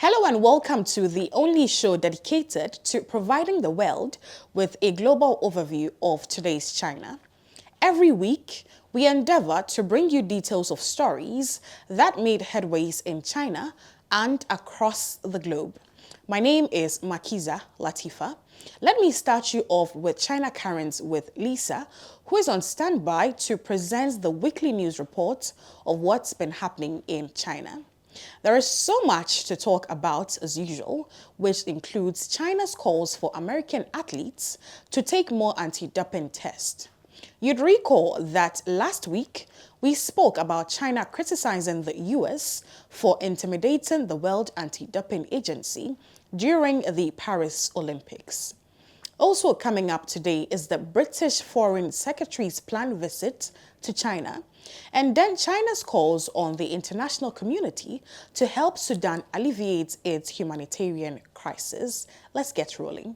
Hello and welcome to the only show dedicated to providing the world with a global overview of today's China. Every week, we endeavor to bring you details of stories that made headways in China and across the globe. My name is Makiza Latifa. Let me start you off with China Currents with Lisa, who is on standby to present the weekly news report of what's been happening in China. There is so much to talk about as usual, which includes China's calls for American athletes to take more anti-doping tests. You'd recall that last week, we spoke about China criticizing the US for intimidating the World Anti-Doping Agency during the Paris Olympics. Also coming up today is the British Foreign Secretary's planned visit to China, and then China's calls on the international community to help Sudan alleviate its humanitarian crisis. Let's get rolling.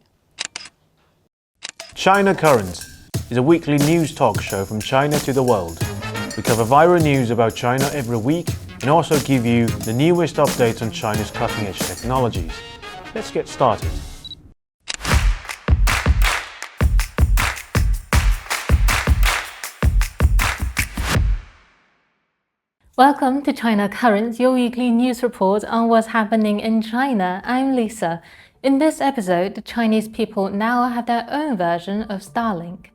China Currents is a weekly news talk show from China to the world. We cover viral news about China every week and also give you the newest updates on China's cutting-edge technologies. Let's get started. Welcome to China Currents, your weekly news report on what's happening in China. I'm Lisa. In this episode, the Chinese people now have their own version of Starlink.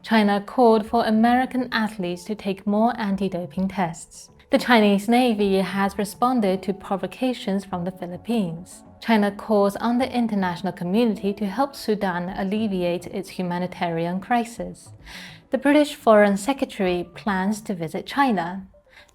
China called for American athletes to take more anti-doping tests. The Chinese Navy has responded to provocations from the Philippines. China calls on the international community to help Sudan alleviate its humanitarian crisis. The British Foreign Secretary plans to visit China.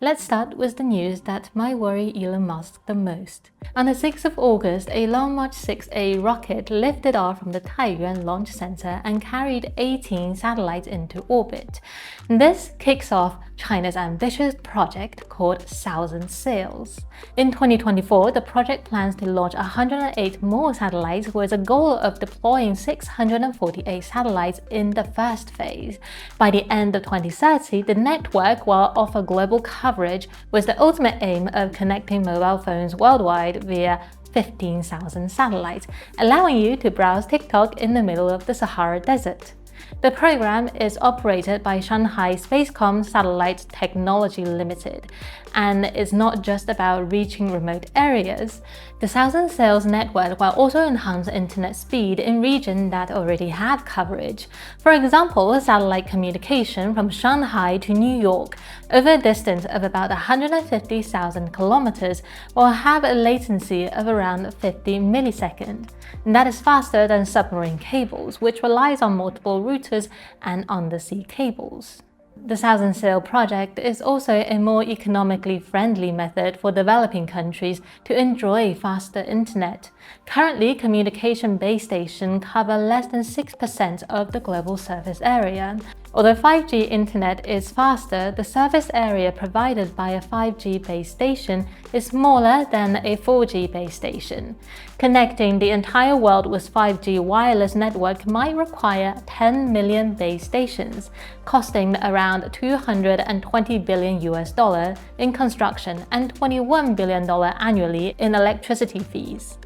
Let's start with the news that might worry Elon Musk the most. On the 6th of August, a Long March 6A rocket lifted off from the Taiyuan Launch Center and carried 18 satellites into orbit. This kicks off China's ambitious project called Thousand Sails. In 2024, the project plans to launch 108 more satellites with a goal of deploying 648 satellites in the first phase. By the end of 2030, the network will offer global coverage with the ultimate aim of connecting mobile phones worldwide via 15,000 satellites, allowing you to browse TikTok in the middle of the Sahara Desert. The program is operated by Shanghai Spacecom Satellite Technology Limited, and it's not just about reaching remote areas. The Thousand Sails network will also enhance internet speed in regions that already have coverage. For example, satellite communication from Shanghai to New York over a distance of about 150,000 kilometers will have a latency of around 50 milliseconds. That is faster than submarine cables, which relies on multiple routers and undersea cables. The Thousand Sail project is also a more economically friendly method for developing countries to enjoy faster internet. Currently, communication base stations cover less than 6% of the global surface area. Although 5G internet is faster, the surface area provided by a 5G base station is smaller than a 4G base station. Connecting the entire world with 5G wireless network might require 10 million base stations, costing around $220 billion in construction and $21 billion annually in electricity fees.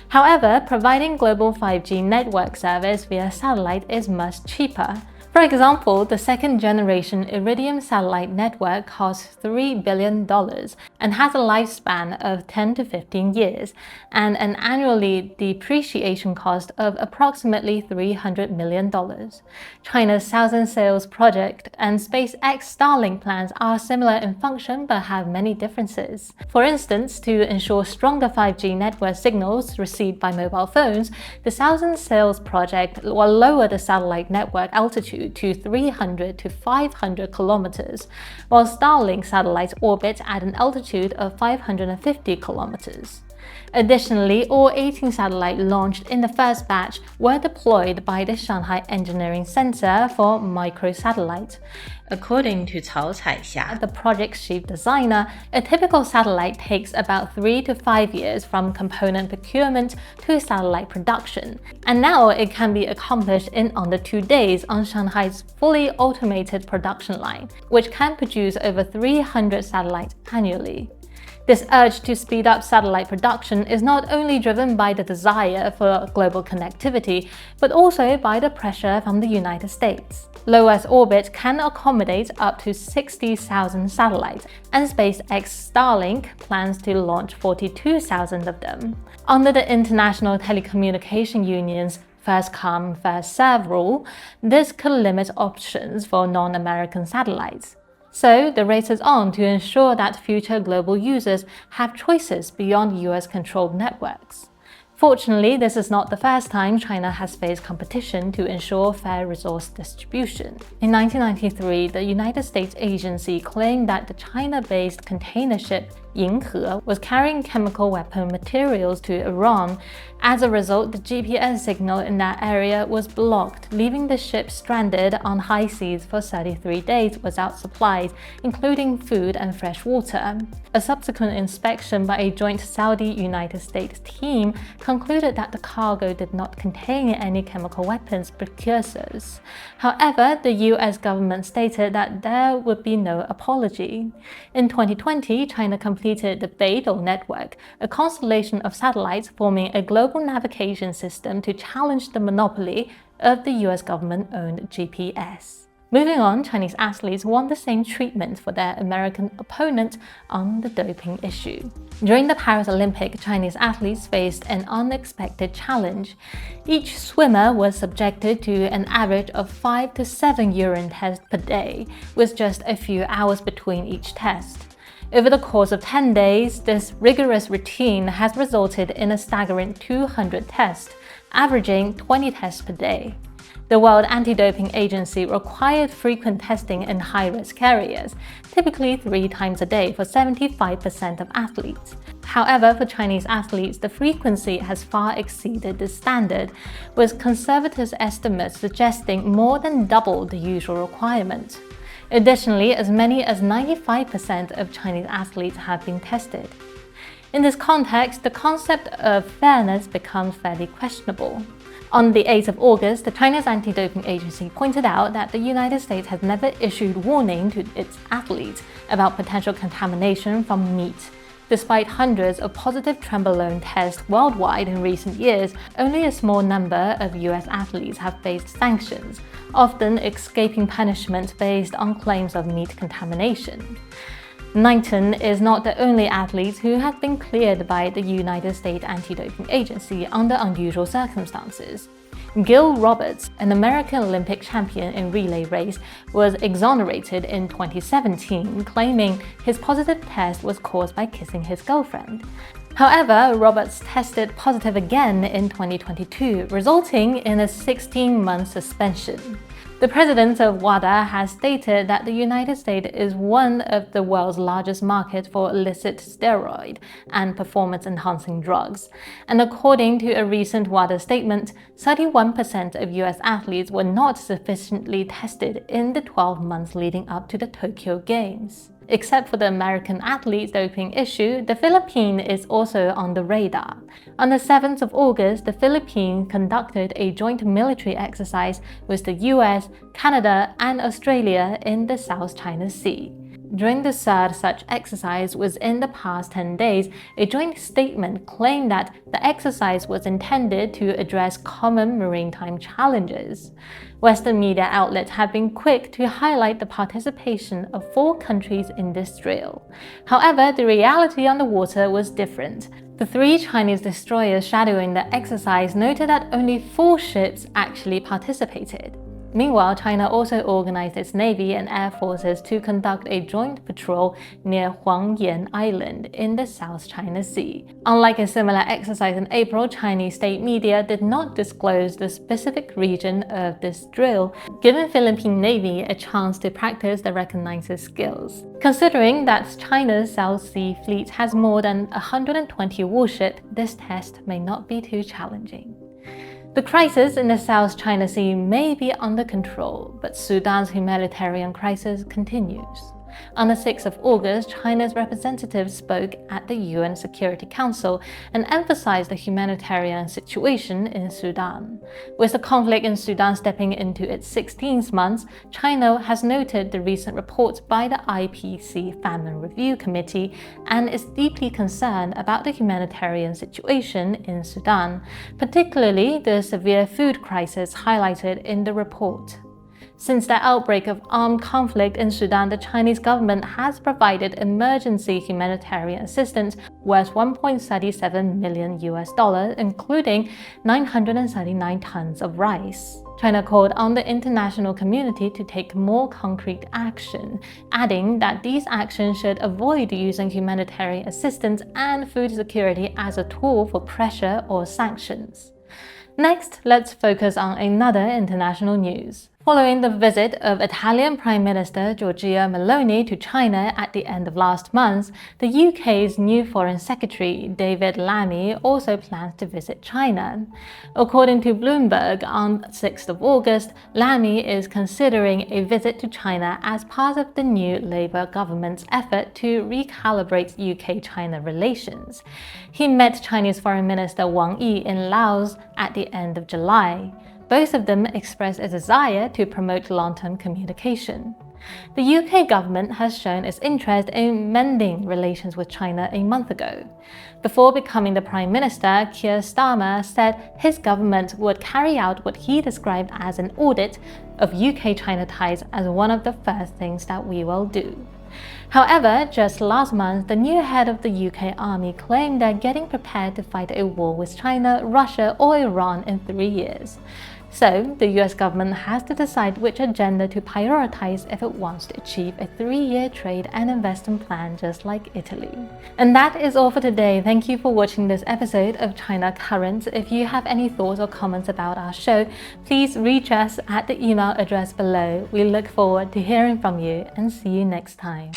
However, providing global 5G network service via satellite is much cheaper. For example, the second-generation Iridium satellite network costs $3 billion and has a lifespan of 10 to 15 years and an annually depreciation cost of approximately $300 million. China's Thousand Sails project and SpaceX Starlink plans are similar in function but have many differences. For instance, to ensure stronger 5G network signals received by mobile phones, the Thousand Sails project will lower the satellite network altitude to 300 to 500 kilometers, while Starlink satellites orbit at an altitude of 550 kilometers. Additionally, all 18 satellites launched in the first batch were deployed by the Shanghai Engineering Center for Microsatellites. According to Cao Caixia, the project's chief designer, a typical satellite takes about 3 to 5 years from component procurement to satellite production, and now it can be accomplished in under 2 days on Shanghai's fully automated production line, which can produce over 300 satellites annually. This urge to speed up satellite production is not only driven by the desire for global connectivity, but also by the pressure from the United States. Low Earth orbit can accommodate up to 60,000 satellites, and SpaceX Starlink plans to launch 42,000 of them. Under the International Telecommunication Union's first come, first serve rule, this could limit options for non-American satellites. So the race is on to ensure that future global users have choices beyond US-controlled networks. Fortunately, this is not the first time China has faced competition to ensure fair resource distribution. In 1993, the United States agency claimed that the China-based container ship Yinghe was carrying chemical weapon materials to Iran. As a result, the GPS signal in that area was blocked, leaving the ship stranded on high seas for 33 days without supplies, including food and fresh water. A subsequent inspection by a joint Saudi-United States team concluded that the cargo did not contain any chemical weapons precursors. However, the US government stated that there would be no apology. In 2020, China completed the Beidou network, a constellation of satellites forming a global navigation system to challenge the monopoly of the US government-owned GPS. Moving on, Chinese athletes want the same treatment for their American opponent on the doping issue. During the Paris Olympics, Chinese athletes faced an unexpected challenge. Each swimmer was subjected to an average of 5 to 7 urine tests per day, with just a few hours between each test. Over the course of 10 days, this rigorous routine has resulted in a staggering 200 tests, averaging 20 tests per day. The World Anti-Doping Agency required frequent testing in high-risk areas, typically 3 times a day for 75% of athletes. However, for Chinese athletes, the frequency has far exceeded the standard, with conservative estimates suggesting more than double the usual requirement. Additionally, as many as 95% of Chinese athletes have been tested. In this context, the concept of fairness becomes fairly questionable. On the 8th of August, the China's Anti-Doping Agency pointed out that the United States has never issued warning to its athletes about potential contamination from meat. Despite hundreds of positive trenbolone tests worldwide in recent years, only a small number of US athletes have faced sanctions, often escaping punishment based on claims of meat contamination. 19 is not the only athlete who has been cleared by the United States Anti-Doping Agency under unusual circumstances. Gil Roberts, an American Olympic champion in relay race, was exonerated in 2017, claiming his positive test was caused by kissing his girlfriend. However, Roberts tested positive again in 2022, resulting in a 16-month suspension. The president of WADA has stated that the United States is one of the world's largest markets for illicit steroid and performance-enhancing drugs. And according to a recent WADA statement, 31% of US athletes were not sufficiently tested in the 12 months leading up to the Tokyo Games. Except for the American athletes doping issue, the Philippines is also on the radar. On the 7th of August, the Philippines conducted a joint military exercise with the US, Canada, and Australia in the South China Sea. During the third such exercise within the past 10 days, a joint statement claimed that the exercise was intended to address common maritime challenges. Western media outlets have been quick to highlight the participation of 4 countries in this drill. However, the reality on the water was different. The 3 Chinese destroyers shadowing the exercise noted that only 4 ships actually participated. Meanwhile, China also organized its Navy and Air Forces to conduct a joint patrol near Huangyan Island in the South China Sea. Unlike a similar exercise in April, Chinese state media did not disclose the specific region of this drill, giving Philippine Navy a chance to practice the recognized skills. Considering that China's South Sea Fleet has more than 120 warships, this test may not be too challenging. The crisis in the South China Sea may be under control, but Sudan's humanitarian crisis continues. On the 6th of August, China's representative spoke at the UN Security Council and emphasized the humanitarian situation in Sudan. With the conflict in Sudan stepping into its 16th month, China has noted the recent reports by the IPC Famine Review Committee and is deeply concerned about the humanitarian situation in Sudan, particularly the severe food crisis highlighted in the report. Since the outbreak of armed conflict in Sudan, the Chinese government has provided emergency humanitarian assistance worth $1.37 million, including 939 tons of rice. China called on the international community to take more concrete action, adding that these actions should avoid using humanitarian assistance and food security as a tool for pressure or sanctions. Next, let's focus on another international news. Following the visit of Italian Prime Minister Giorgia Meloni to China at the end of last month, the UK's new Foreign Secretary David Lammy also plans to visit China. According to Bloomberg, on 6th of August, Lammy is considering a visit to China as part of the new Labour government's effort to recalibrate UK-China relations. He met Chinese Foreign Minister Wang Yi in Laos at the end of July. Both of them expressed a desire to promote long-term communication. The UK government has shown its interest in mending relations with China a month ago. Before becoming the Prime Minister, Keir Starmer said his government would carry out what he described as an audit of UK-China ties as one of the first things that we will do. However, just last month, the new head of the UK Army claimed they're getting prepared to fight a war with China, Russia, or Iran in 3 years. So, the US government has to decide which agenda to prioritize if it wants to achieve a 3-year trade and investment plan just like Italy. And that is all for today. Thank you for watching this episode of China Currents. If you have any thoughts or comments about our show, please reach us at the email address below. We look forward to hearing from you and see you next time.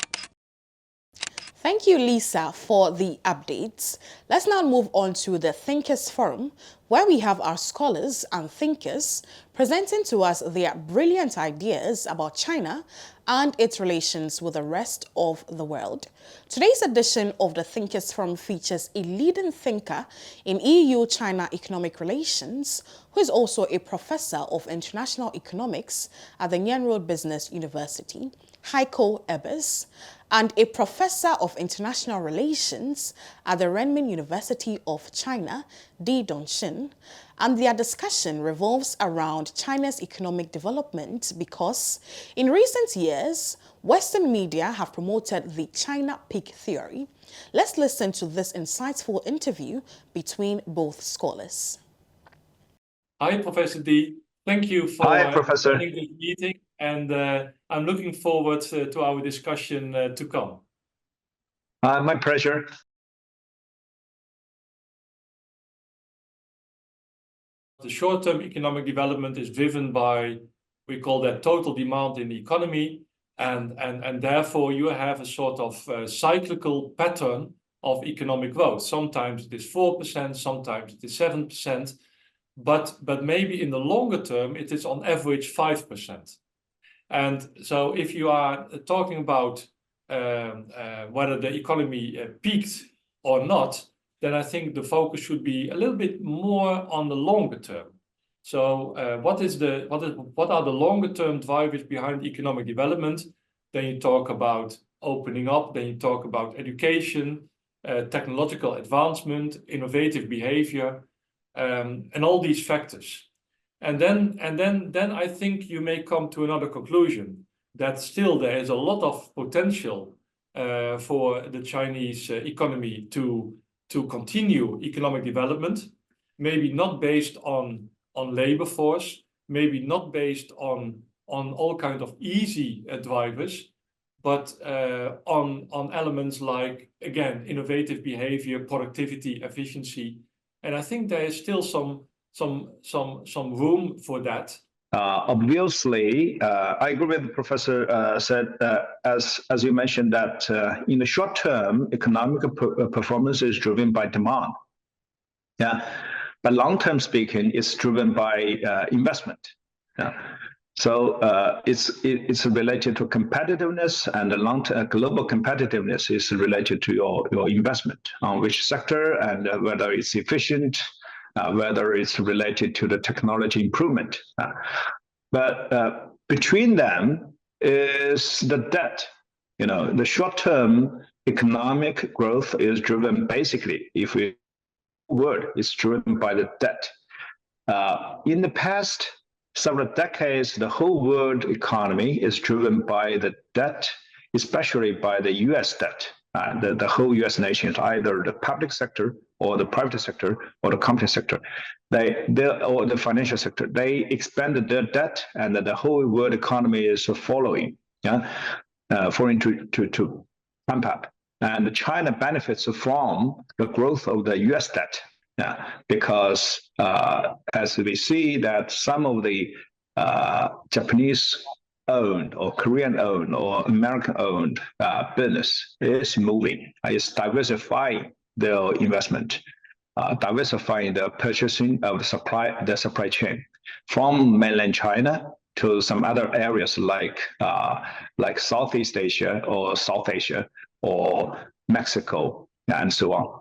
Thank you, Lisa, for the updates. Let's now move on to the Thinkest Firm, where we have our scholars and thinkers presenting to us their brilliant ideas about China and its relations with the rest of the world. Today's edition of the Thinkest Firm features a leading thinker in EU-China economic relations, who is also a professor of international economics at the Nyenrode Business University, Heiko Ebbers, and a professor of international relations at the Renmin University of China, Di Dongxin. And their discussion revolves around China's economic development because, in recent years, Western media have promoted the China peak theory. Let's listen to this insightful interview between both scholars. Hi, Professor Di. Thank you for attending this meeting, and I'm looking forward to our discussion to come. My pleasure. The short-term economic development is driven by, we call that total demand in the economy, and therefore you have a sort of cyclical pattern of economic growth. Sometimes it is 4%, sometimes it is 7%. But maybe in the longer term, it is on average 5%. And so if you are talking about whether the economy peaked or not, then I think the focus should be a little bit more on the longer term. So what are the longer term drivers behind economic development? Then you talk about opening up, then you talk about education, technological advancement, innovative behavior, and all these factors. And then I think you may come to another conclusion, that still there is a lot of potential for the Chinese economy to continue economic development, maybe not based on labor force, maybe not based on all kinds of easy drivers, but on elements like, again, innovative behavior, productivity, efficiency. And I think there is still some room for that. Obviously, I agree with the professor said, as you mentioned, that in the short term, economic performance is driven by demand. Yeah, but long term speaking, it's driven by investment. Yeah. So it's related to competitiveness, and the long-term global competitiveness is related to your investment on which sector, and whether it's efficient, whether it's related to the technology improvement. But between them is the debt. The short-term economic growth is driven basically, if we word, is driven by the debt. In the past several decades, the whole world economy is driven by the debt, especially by the U.S. debt. The whole U.S. nation is either the public sector or the private sector or the company sector, or the financial sector. They expanded their debt, and the whole world economy is following, following to pump up. And China benefits from the growth of the U.S. debt. Because as we see that some of the Japanese-owned or Korean-owned or American-owned business is moving, is diversifying their investment, diversifying the purchasing of the supply chain from mainland China to some other areas like Southeast Asia or South Asia or Mexico and so on.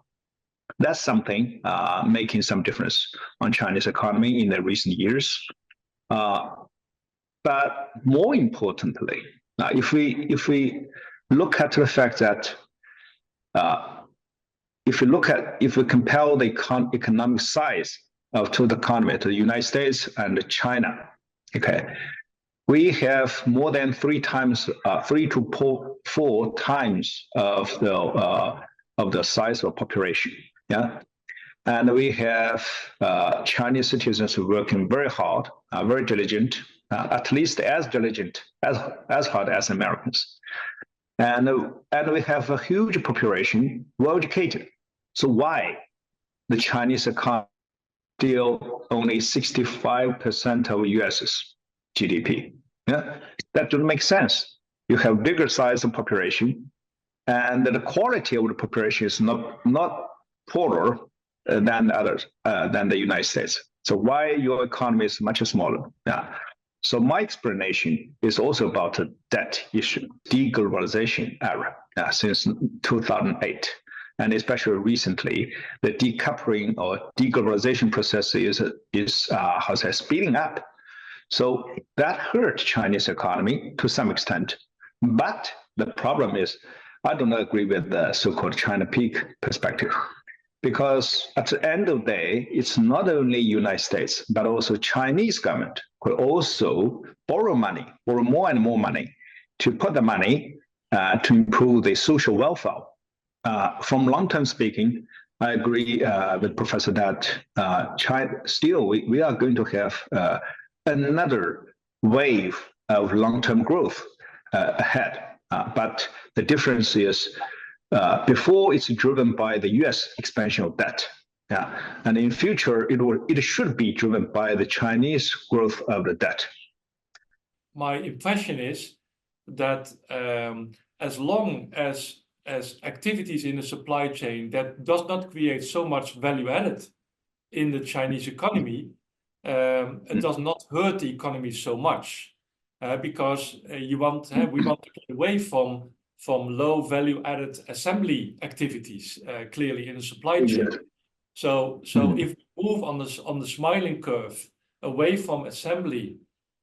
That's something making some difference on Chinese economy in the recent years. But more importantly, if we look at the fact that if we compare the economic size of total economy to the United States and China, okay, we have more than 3 to 4 times of the size of population. And we have Chinese citizens working very hard, very diligent, at least as diligent, as hard as Americans. And we have a huge population, well educated. So why the Chinese economy still only 65% of US's GDP? That doesn't make sense. You have bigger size of population, and the quality of the population is not poorer than others, than the United States. So why your economy is much smaller? So my explanation is also about the debt issue, deglobalization era since 2008. And especially recently, the decoupling or deglobalization process is speeding up. So that hurt Chinese economy to some extent. But the problem is, I do not agree with the so-called China peak perspective, because at the end of the day, it's not only United States, but also Chinese government could also borrow more and more money to put the money to improve the social welfare. From long-term speaking, I agree with Professor that China, still we are going to have another wave of long-term growth ahead. But the difference is before it's driven by the U.S. expansion of debt. And in future, it should be driven by the Chinese growth of the debt. My impression is that as long as activities in the supply chain that does not create so much value added in the Chinese economy, it does not hurt the economy so much, because we want to get away from low value added assembly activities clearly in the supply chain. So if we move on the smiling curve away from assembly,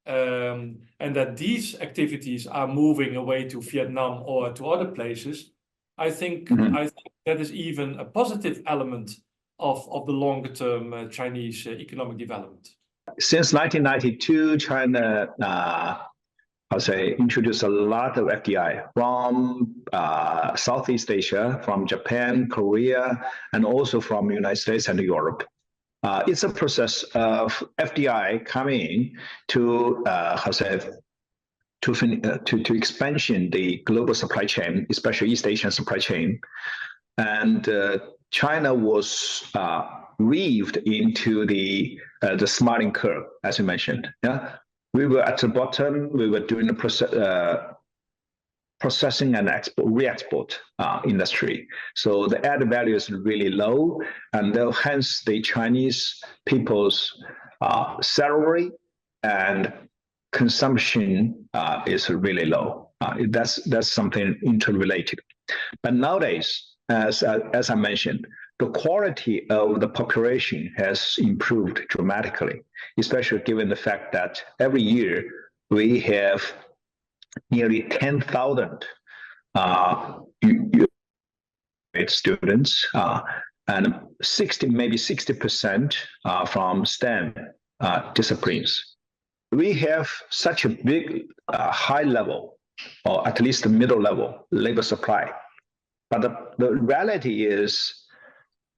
and that these activities are moving away to Vietnam or to other places, I think that is even a positive element of the longer term Chinese economic development. Since 1992, China introduced a lot of FDI from Southeast Asia, from Japan, Korea, and also from the United States and Europe. It's a process of FDI coming to expansion the global supply chain, especially East Asian supply chain, and China was weaved into the smiling curve, as you mentioned. We were at the bottom. We were doing the processing and re-export industry. So the added value is really low, and hence the Chinese people's salary and consumption is really low. That's something interrelated. But nowadays, as I mentioned, the quality of the population has improved dramatically, especially given the fact that every year we have nearly 10,000 students, and 60% from STEM disciplines. We have such a big, high level, or at least the middle level labor supply. But the reality is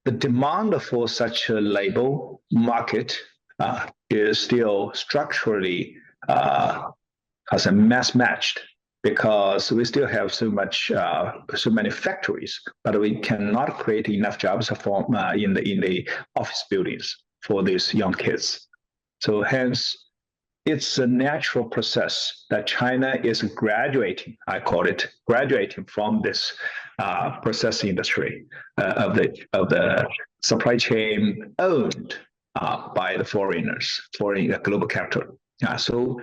the demand for such a labor market is still structurally as a mass matched, because we still have so many factories, but we cannot create enough jobs for in the office buildings for these young kids. So hence, it's a natural process that China is graduating. I call it graduating from this process industry of the supply chain owned by the foreigners, foreign global capital. So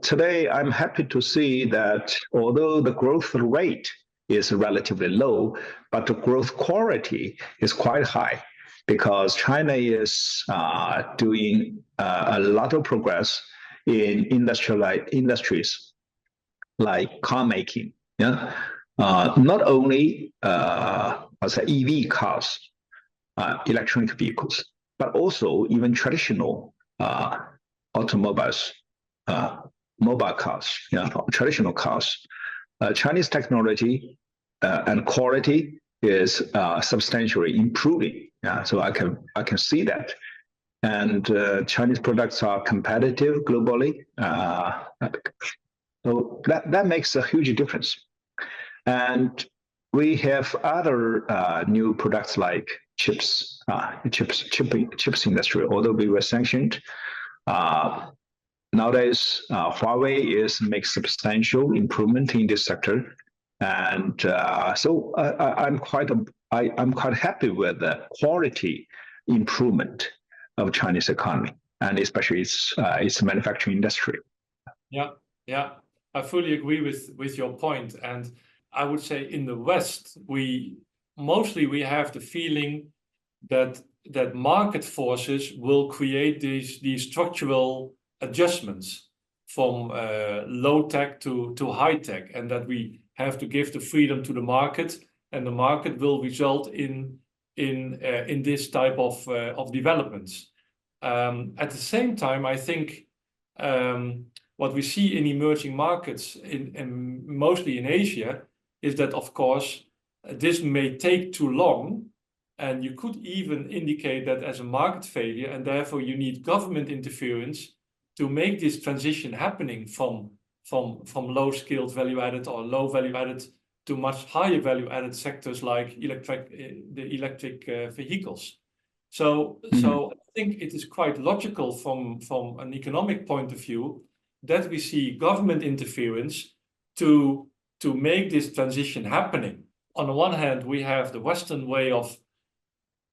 today, I'm happy to see that although the growth rate is relatively low, but the growth quality is quite high, because China is doing a lot of progress in industries like car making. Yeah, not only EV cars, electronic vehicles, but also even traditional automobiles. Mobile cars, traditional cars. Chinese technology and quality is substantially improving. So I can see that, and Chinese products are competitive globally. So that makes a huge difference. And we have other new products like chips industry. Although we were sanctioned. Nowadays, Huawei makes substantial improvement in this sector, and so I'm quite happy with the quality improvement of Chinese economy, and especially its manufacturing industry. Yeah, I fully agree with your point, and I would say in the West we have the feeling that market forces will create these structural adjustments from low tech to high tech, and that we have to give the freedom to the market, and the market will result in this type of developments. At the same time, I think what we see in emerging markets, and mostly in Asia, is that of course this may take too long, and you could even indicate that as a market failure, and therefore you need government interference to make this transition happening from low skilled value added or low value added to much higher value added sectors like the electric vehicles. So I think it is quite logical from an economic point of view that we see government interference to make this transition happening. On the one hand, we have the Western way of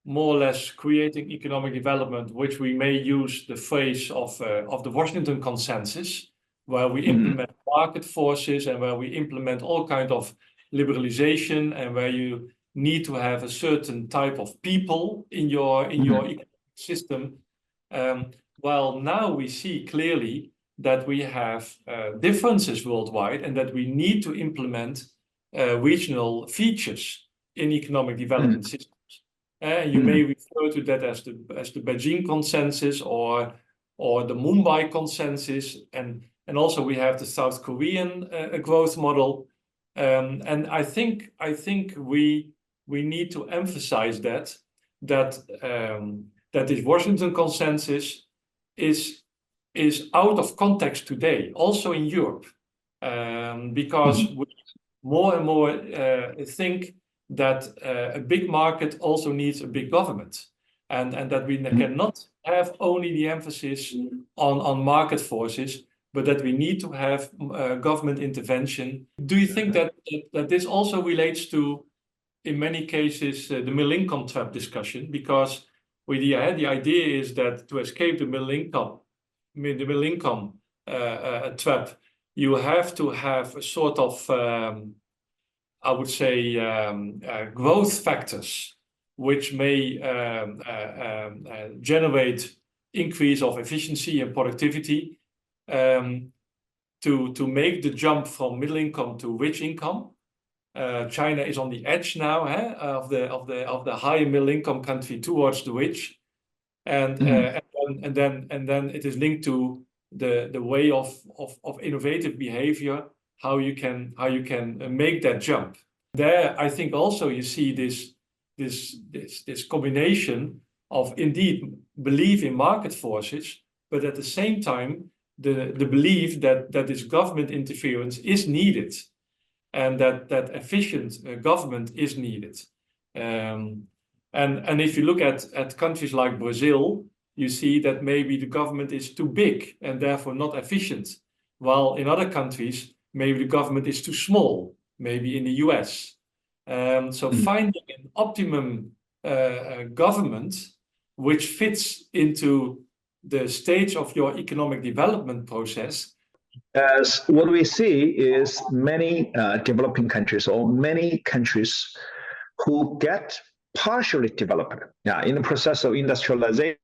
more or less creating economic development, which we may use the phrase of the Washington Consensus, where we implement market forces and where we implement all kinds of liberalization, and where you need to have a certain type of people in your economic system. Well, now we see clearly that we have differences worldwide, and that we need to implement regional features in economic development systems. You may refer to that as the Beijing Consensus or the Mumbai Consensus, and also we have the South Korean growth model. And I think we need to emphasize that this Washington Consensus is out of context today, also in Europe, because we more and more think that a big market also needs a big government, and that we cannot have only the emphasis on market forces, but that we need to have government intervention. Do you think that this also relates to, in many cases, the middle income trap discussion? Because the idea is that to escape the middle income, trap. You have to have a sort of, I would say, growth factors which may generate increase of efficiency and productivity to make the jump from middle income to rich income. China is on the edge now of the higher middle income country towards the rich, and then it is linked to the way of innovative behavior, how you can make that jump. There, I think also you see this combination of indeed belief in market forces, but at the same time the belief that this government interference is needed, and that efficient government is needed. And if you look at countries like Brazil, you see that maybe the government is too big and therefore not efficient, while in other countries maybe the government is too small, maybe in the US. So finding an optimum government which fits into the stage of your economic development process. As what we see is many developing countries, or many countries who get partially developed. In the process of industrialization,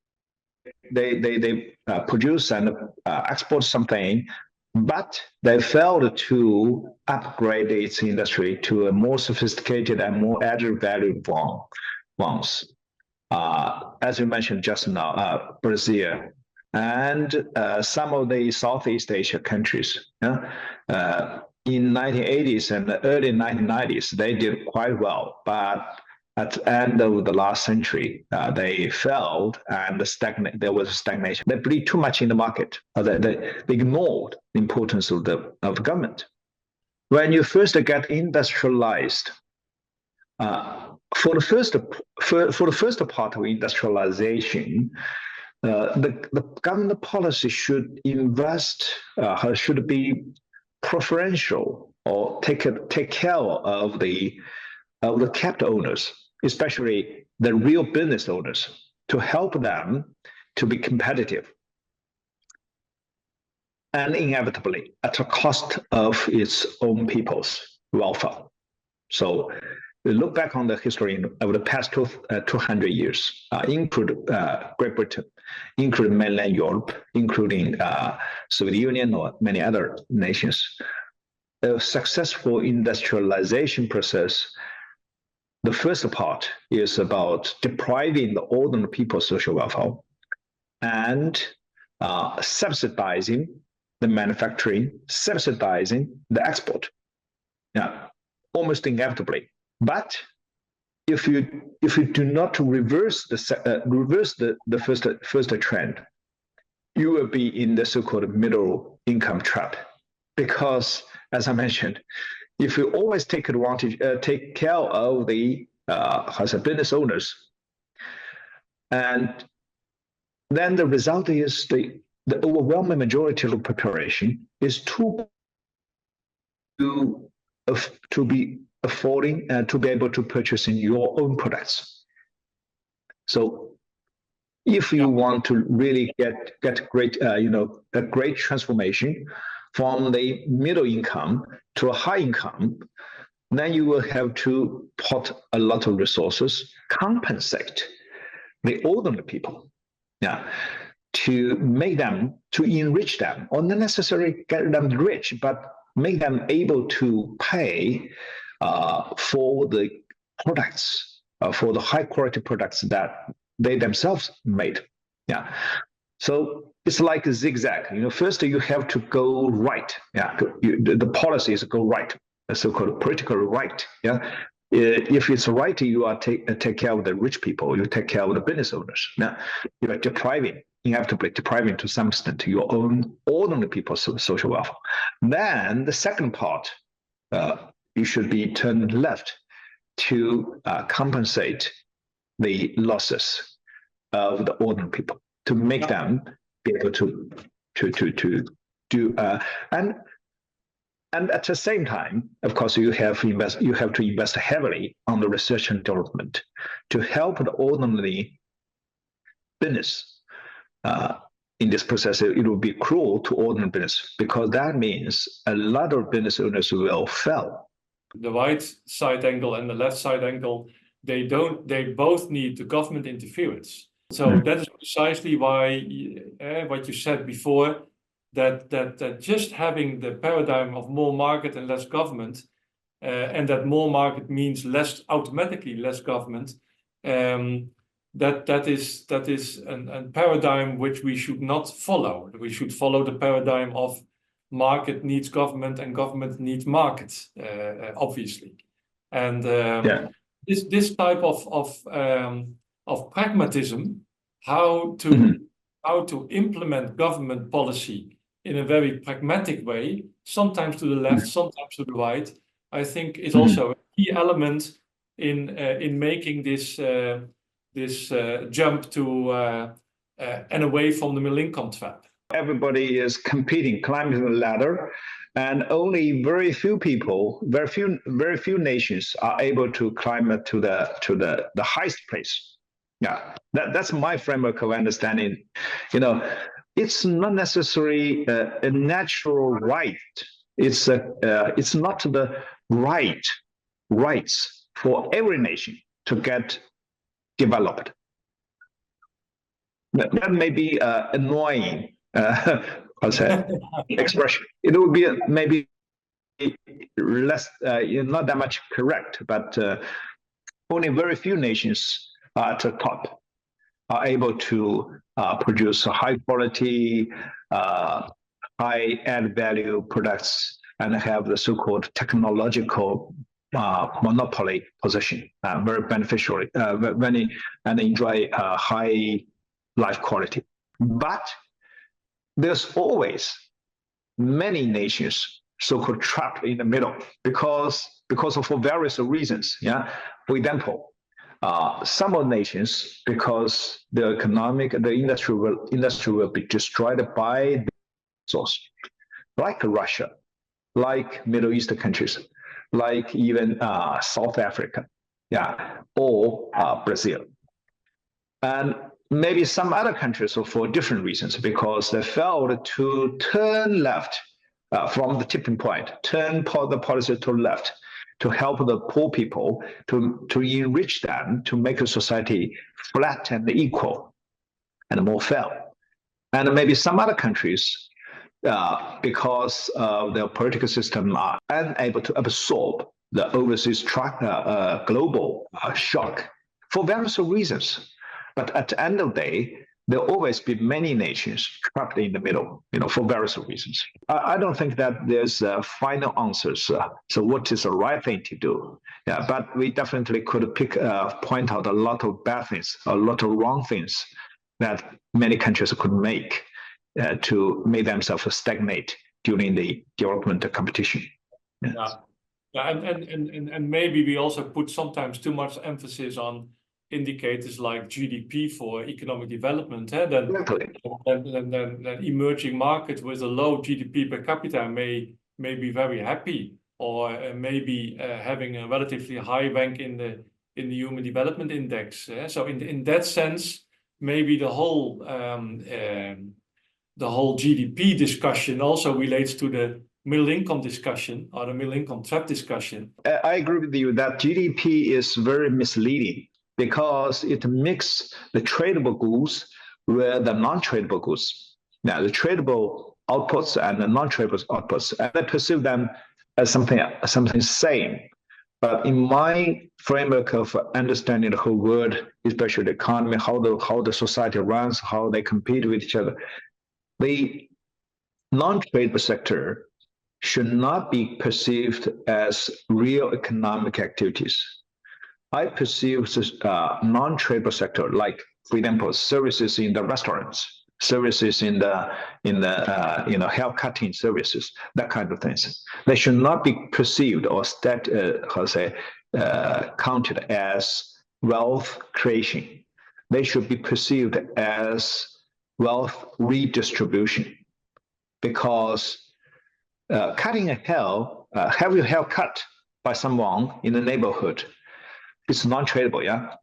they produce and export something, but they failed to upgrade its industry to a more sophisticated and more added value ones. As you mentioned just now, Brazil and some of the Southeast Asia countries. In 1980s and the early 1990s, they did quite well, but at the end of the last century, they failed and there was stagnation. They believed too much in the market. They ignored the importance of the government. When you first get industrialized, for the first part of industrialization, the government policy should should be preferential, or take care of the capital owners, especially the real business owners, to help them to be competitive, and inevitably at the cost of its own people's welfare. So we look back on the history over the past 200 years, include Great Britain, including mainland Europe, including Soviet Union or many other nations. A successful industrialization process, the first part is about depriving the ordinary people's social welfare and subsidizing the manufacturing, subsidizing the export. Almost inevitably. But if you do not reverse the first trend, you will be in the so-called middle income trap. Because, as I mentioned, if you always take care of the business owners, and then the result is the overwhelming majority of the population is to be affording and to be able to purchase in your own products. So if you want to really get great, a great transformation from the middle income to a high income, then you will have to put a lot of resources, compensate the ordinary people, to make them, to enrich them, or not necessarily get them rich, but make them able to pay for the products, for the high quality products that they themselves made. So it's like a zigzag. First you have to go right. The policies go right, the so-called political right. If it's right, you are take care of the rich people. You take care of the business owners. You are inevitably depriving to some extent your own ordinary people's social welfare. Then the second part, you should be turned left to compensate the losses of the ordinary people, to make them be able to do and at the same time, of course, you have to invest heavily on the research and development to help the ordinary business in this process, it would be cruel to ordinary business, because that means a lot of business owners will fail. The right side angle and the left side angle, they both need the government interference. So that is precisely why what you said before, that just having the paradigm of more market and less government, and that more market means automatically less government, that is a paradigm which we should not follow. We should follow the paradigm of market needs government and government needs markets, obviously. And this type of pragmatism, how to implement government policy in a very pragmatic way, sometimes to the left, sometimes to the right, I think is also a key element in making this jump to and away from the middle income trap. Everybody is competing, climbing the ladder, and only very few people, very few nations are able to climb to the highest place. Yeah, that's my framework of understanding. It's not necessarily a natural right. It's not the rights for every nation to get developed. That may be annoying. I'll say expression. It would be maybe less, not that much correct, but only very few nations at the top are able to produce high quality, high added value products and have the so-called technological monopoly position, very beneficial, and enjoy high life quality. But there's always many nations so-called trapped in the middle because of for various reasons. Yeah, for example, some of nations, because the industry will be destroyed by the source, like Russia, like Middle Eastern countries, like even South Africa, or Brazil, and maybe some other countries for different reasons, because they failed to turn left from the tipping point, turn the policy to the left, to help the poor people, to enrich them, to make a society flat and equal and more fair. And maybe some other countries, because their political system are unable to absorb the overseas global shock for various reasons. But at the end of the day, there will always be many nations trapped in the middle, for various reasons. I don't think that there's final answers. So what is the right thing to do? Yeah, but we definitely could point out a lot of bad things, a lot of wrong things that many countries could make to make themselves stagnate during the development competition. Yeah, and maybe we also put sometimes too much emphasis on indicators like GDP for economic development. Then emerging markets with a low GDP per capita may be very happy, or maybe having a relatively high rank in the Human Development Index. So in that sense, maybe the whole GDP discussion also relates to the middle income discussion, or the middle income trap discussion. I agree with you that GDP is very misleading, because it mixes the tradable goods with the non-tradable goods. Now, the tradable outputs and the non-tradable outputs, and I perceive them as something same. But in my framework of understanding the whole world, especially the economy, how the society runs, how they compete with each other, the non-tradable sector should not be perceived as real economic activities. I perceive non-tradable sector, like, for example, services in the restaurants, services in the hair cutting services, that kind of things. They should not be perceived or counted as wealth creation. They should be perceived as wealth redistribution, because cutting a hair, have your hair cut by someone in the neighborhood, it's non-tradable, yeah?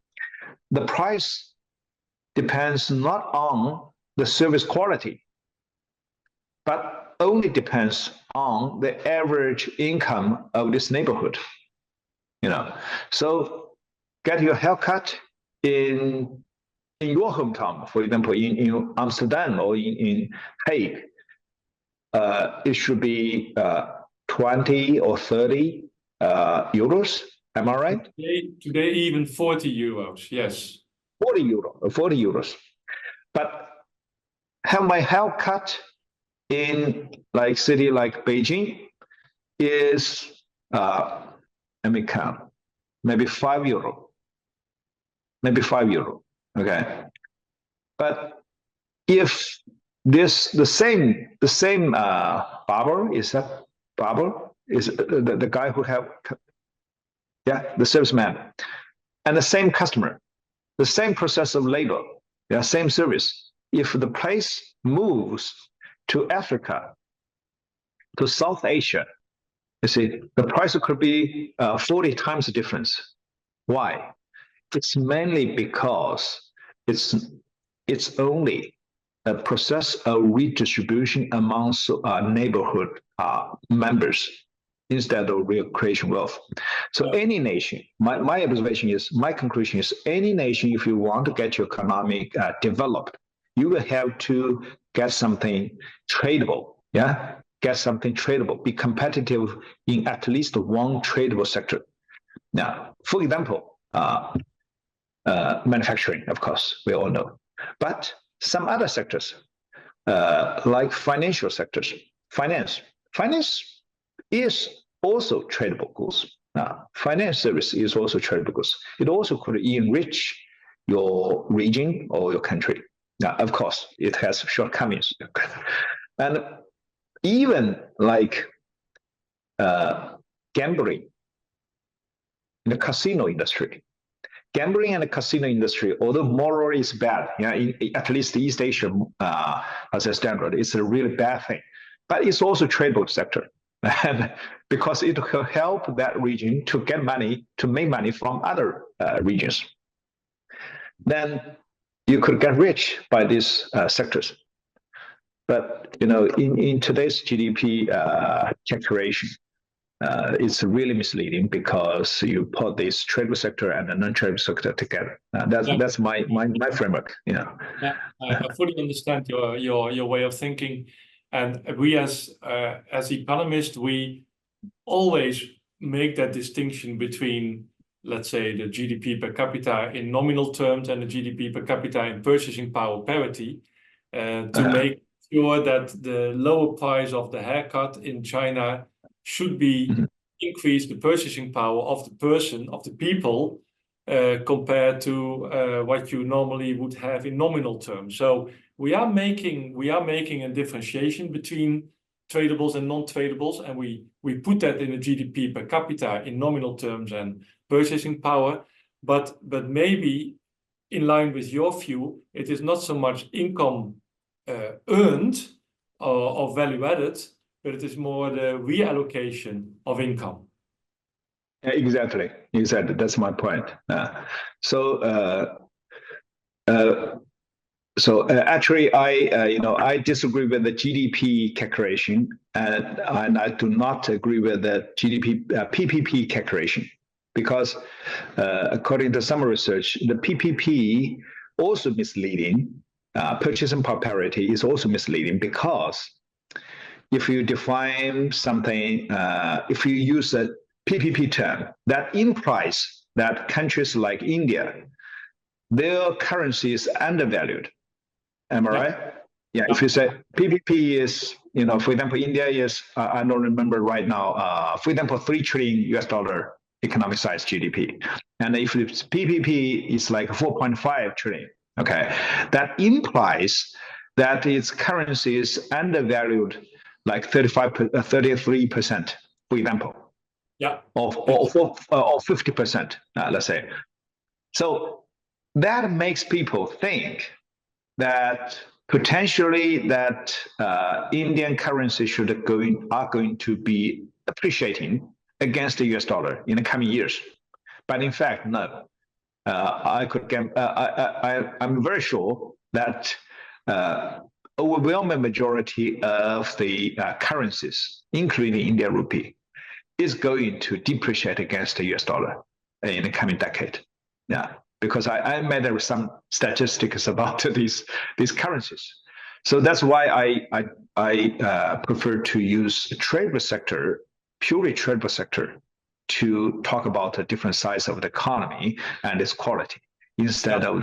The price depends not on the service quality, but only depends on the average income of this neighborhood. So get your haircut in your hometown, for example, in Amsterdam or in Hague, it should be 20 or 30 euros. Am I right? Today even 40 euros, yes. 40 euros. But have my haircut in like city like Beijing is, let me count, maybe 5 euro. Maybe 5 euro. Okay. But if the same barber is the guy who have, the salesman, and the same customer, the same process of labor, same service. If the place moves to Africa, to South Asia, you see, the price could be 40 times the difference. Why? It's mainly because it's only a process of redistribution amongst neighborhood members instead of real creation wealth. So any nation, my observation is, my conclusion is, any nation, if you want to get your economic developed, you will have to get something tradable, get something tradable, be competitive in at least one tradable sector. Now, for example, manufacturing, of course, we all know, but some other sectors, like financial sectors, finance is also tradable goods. Finance service is also tradable goods. It also could enrich your region or your country. Now, of course, it has shortcomings. And even like gambling in the casino industry. Gambling and the casino industry, although morally is bad, at least East Asia as a standard, it's a really bad thing. But it's also a tradable sector. And because it will help that region to get money, to make money from other regions. Then you could get rich by these sectors. But in today's GDP calculation, it's really misleading because you put this tradable sector and the non-tradable sector together. That's my framework. I fully understand your way of thinking, and we as economists, we always make that distinction between, let's say, the GDP per capita in nominal terms and the GDP per capita in purchasing power parity, to make sure that the lower price of the haircut in China should be increase the purchasing power of the person, of the people, compared to what you normally would have in nominal terms. So we are making a differentiation between tradables and non-tradables, and we put that in the GDP per capita in nominal terms and purchasing power. But maybe in line with your view, it is not so much income earned or value added, but it is more the reallocation of income. Exactly. That's my point. Actually, I disagree with the GDP calculation, and I do not agree with the GDP PPP calculation, because according to some research, the PPP also misleading. Purchasing power parity is also misleading, because if you define something, if you use a PPP term, that implies that countries like India, their currency is undervalued. Am I right? Yeah. If you say PPP is, for example, India is, I don't remember right now, for example, $3 trillion economic size GDP. And if it's PPP is like 4.5 trillion, okay, that implies that its currency is undervalued like 33%, for example. Yeah. Or 50%, let's say. So that makes people think that potentially that Indian currency are going to be appreciating against the US dollar in the coming years. But in fact, no. I'm very sure that overwhelming majority of the currencies, including Indian rupee, is going to depreciate against the US dollar in the coming decade. Yeah, because I made some statistics about these currencies. So that's why I prefer to use tradable sector, purely tradable sector, to talk about the different sides of the economy and its quality instead of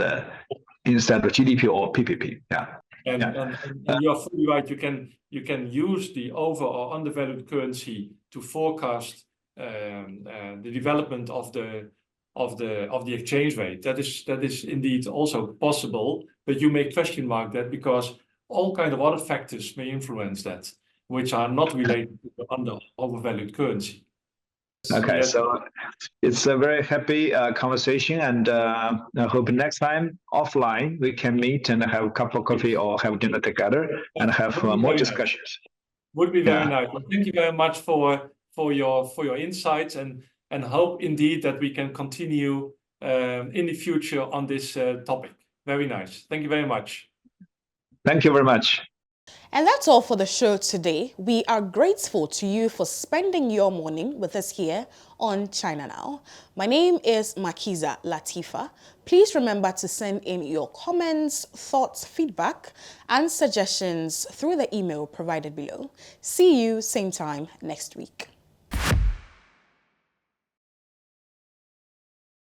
GDP or PPP. Yeah. And you're fully right. You can use the over or undervalued currency to forecast the development of the exchange rate. That is indeed also possible, but you may question mark that because all kind of other factors may influence that, which are not related to the overvalued currency. Okay, so it's a very happy conversation, and I hope next time offline we can meet and have a cup of coffee or have dinner together and have more discussions. Would be very nice. Well, thank you very much for your insights, and hope indeed that we can continue in the future on this topic. Very nice. Thank you very much. Thank you very much. And that's all for the show today. We are grateful to you for spending your morning with us here on China Now. My name is Makiza Latifa. Please remember to send in your comments, thoughts, feedback, and suggestions through the email provided below. See you same time next week.